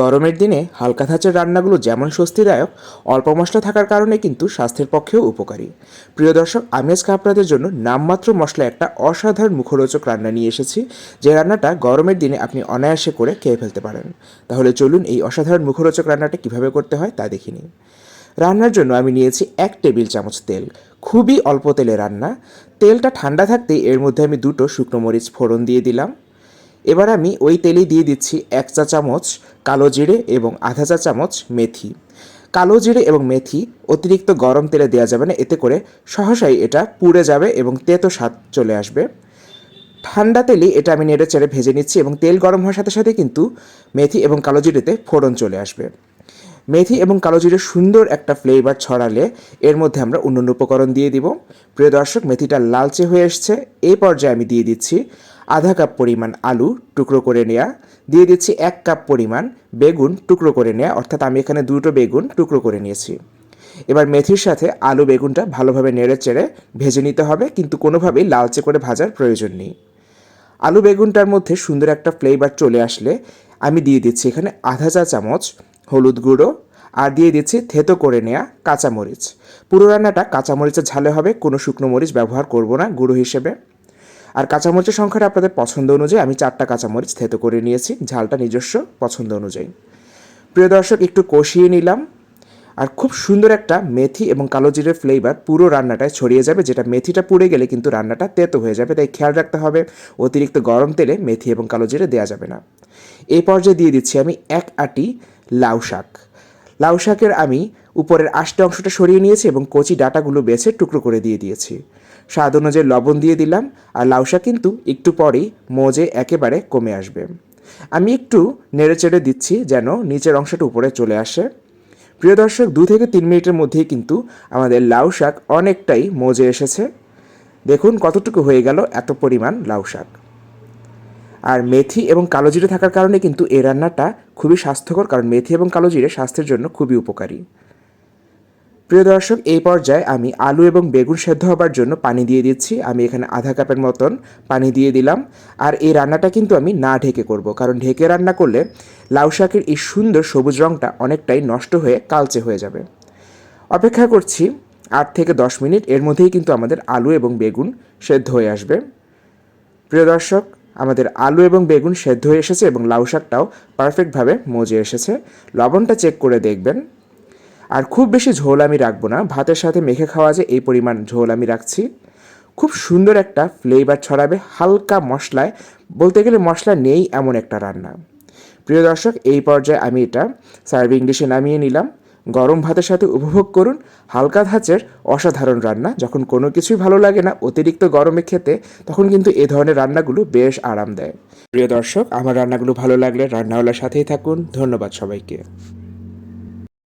গরমের দিনে হালকা ধাঁচের রান্নাগুলো যেমন স্বস্তিদায়ক, অল্প মশলা থাকার কারণে কিন্তু স্বাস্থ্যের পক্ষেও উপকারী। প্রিয় দর্শক, আমি আজকে আপনাদের জন্য নামমাত্র মশলা একটা অসাধারণ মুখরোচক রান্না নিয়ে এসেছি, যে রান্নাটা গরমের দিনে আপনি অনায়াসে করে খেয়ে ফেলতে পারেন। তাহলে চলুন এই অসাধারণ মুখরোচক রান্নাটা কিভাবে করতে হয় তা দেখে নিন। রান্নার জন্য আমি নিয়েছি 1 টেবিল চামচ তেল। খুবই অল্প তেলে রান্না। তেলটা ঠান্ডা থাকতেই এর মধ্যে আমি 2টো শুকনো মরিচ ফোড়ন দিয়ে দিলাম। এবার আমি ওই তেলেই দিয়ে দিচ্ছি 1 চা চামচ কালো জিরে এবং আধা চা চামচ মেথি। কালো জিরে এবং মেথি অতিরিক্ত গরম তেলে দেওয়া যাবে না, এতে করে সহসাই এটা পুড়ে যাবে এবং তেতো স্বাদ চলে আসবে। ঠান্ডা তেলে এটা আমি নেড়ে চেড়ে ভেজে নিচ্ছি এবং তেল গরম হওয়ার সাথে সাথে কিন্তু মেথি এবং কালো জিরেতে ফোড়ন চলে আসবে। মেথি এবং কালো জিরে সুন্দর একটা ফ্লেভার ছড়ালে এর মধ্যে আমরা অন্যান্য উপকরণ দিয়ে দিব। প্রিয় দর্শক, মেথিটা লালচে হয়ে এসছে। এই পর্যায়ে আমি দিয়ে দিচ্ছি আধা কাপ পরিমাণ আলু টুকরো করে নেওয়া, দিয়ে দিচ্ছি 1 কাপ পরিমাণ বেগুন টুকরো করে নেওয়া, অর্থাৎ আমি এখানে 2টো বেগুন টুকরো করে নিয়েছি। এবার মেথির সাথে আলু বেগুনটা ভালোভাবে নেড়ে চেড়ে ভেজে নিতে হবে, কিন্তু কোনোভাবেই লালচে করে ভাজার প্রয়োজন নেই। আলু বেগুনটার মধ্যে সুন্দর একটা ফ্লেভার চলে আসলে আমি দিয়ে দিচ্ছি এখানে আধা চা চামচ হলুদ গুঁড়ো, আর দিয়ে দিচ্ছি থেতো করে নেওয়া কাঁচামরিচ। পুরো রান্নাটা কাঁচামরিচের ঝালে হবে, কোনো শুকনো মরিচ ব্যবহার করব না গুঁড়ো হিসেবে। আর কাঁচামরিচের সংখ্যাটা আপনাদের পছন্দ অনুযায়ী আমি 4টা কাঁচামরিচ থেতো করে নিয়েছি, ঝালটা নিজস্ব পছন্দ অনুযায়ী। প্রিয় দর্শক, একটু কষিয়ে নিলাম। আর খুব সুন্দর একটা মেথি এবং কালো জিরের ফ্লেভার পুরো রান্নাটায় ছড়িয়ে যাবে, যেটা মেথিটা পুড়ে গেলে কিন্তু রান্নাটা তেতো হয়ে যাবে, তাই খেয়াল রাখতে হবে অতিরিক্ত গরম তেলে মেথি এবং কালো জিরে দেওয়া যাবে না। এই পর্যায়ে দিয়ে দিচ্ছি আমি 1 আঁটি লাউ শাক। লাউ শাকের আমি উপরের আষ্টে অংশটা সরিয়ে নিয়েছি এবং কচি ডাঁটাগুলো বেছে টুকরো করে দিয়ে দিয়েছি। স্বাদ অনুযায়ী লবণ দিয়ে দিলাম। আর লাউ শাক কিন্তু একটু পরেই মজে একেবারে কমে আসবে। আমি একটু নেড়ে চেড়ে দিচ্ছি যেন নিচের অংশটা উপরে চলে আসে। প্রিয় দর্শক, 2 থেকে 3 মিনিটের মধ্যেই কিন্তু আমাদের লাউ শাক অনেকটাই মজে এসেছে। দেখুন কতটুকু হয়ে গেল এত পরিমাণ লাউ শাক। আর মেথি এবং কালো জিরে থাকার কারণে কিন্তু এই রান্নাটা খুবই স্বাস্থ্যকর, কারণ মেথি এবং কালো জিরে স্বাস্থ্যের জন্য খুবই উপকারী। প্রিয় দর্শক, এই পর্যায়ে আমি আলু এবং বেগুন সেদ্ধ হবার জন্য পানি দিয়ে দিচ্ছি। আমি এখানে আধা কাপের মতন পানি দিয়ে দিলাম। আর এই রান্নাটা কিন্তু আমি না ঢেকে করব, কারণ ঢেকে রান্না করলে লাউ শাকের এই সুন্দর সবুজ রঙটা অনেকটাই নষ্ট হয়ে কালচে হয়ে যাবে। অপেক্ষা করছি 8 থেকে 10 মিনিট, এর মধ্যেই কিন্তু আমাদের আলু এবং বেগুন সেদ্ধ হয়ে আসবে। প্রিয় দর্শক, আমাদের আলু এবং বেগুন সেদ্ধ হয়ে এসেছে এবং লাউ শাকটাও পারফেক্টভাবে মজে এসেছে। লবণটা চেক করে দেখবেন। আর খুব বেশি ঝোল আমি রাখবো না, ভাতের সাথে মেখে খাওয়া যায় এই পরিমাণ ঝোল আমি রাখছি। খুব সুন্দর একটা ফ্লেভার ছড়াবে হালকা মশলায়, বলতে গেলে মশলা নেই এমন একটা রান্না। প্রিয় দর্শক, এই পর্যায়ে আমি এটা সার্ভিং ডিশে নামিয়ে নিলাম। গরম ভাতের সাথে উপভোগ করুন হালকা ধাঁচের অসাধারণ রান্না। যখন কোনো কিছুই ভালো লাগে না অতিরিক্ত গরমে খেতে, তখন কিন্তু এ ধরনের রান্নাগুলো বেশ আরাম দেয়। প্রিয় দর্শক, আমার রান্নাগুলো ভালো লাগলে রান্নাওয়ালার সাথেই থাকুন। ধন্যবাদ সবাইকে।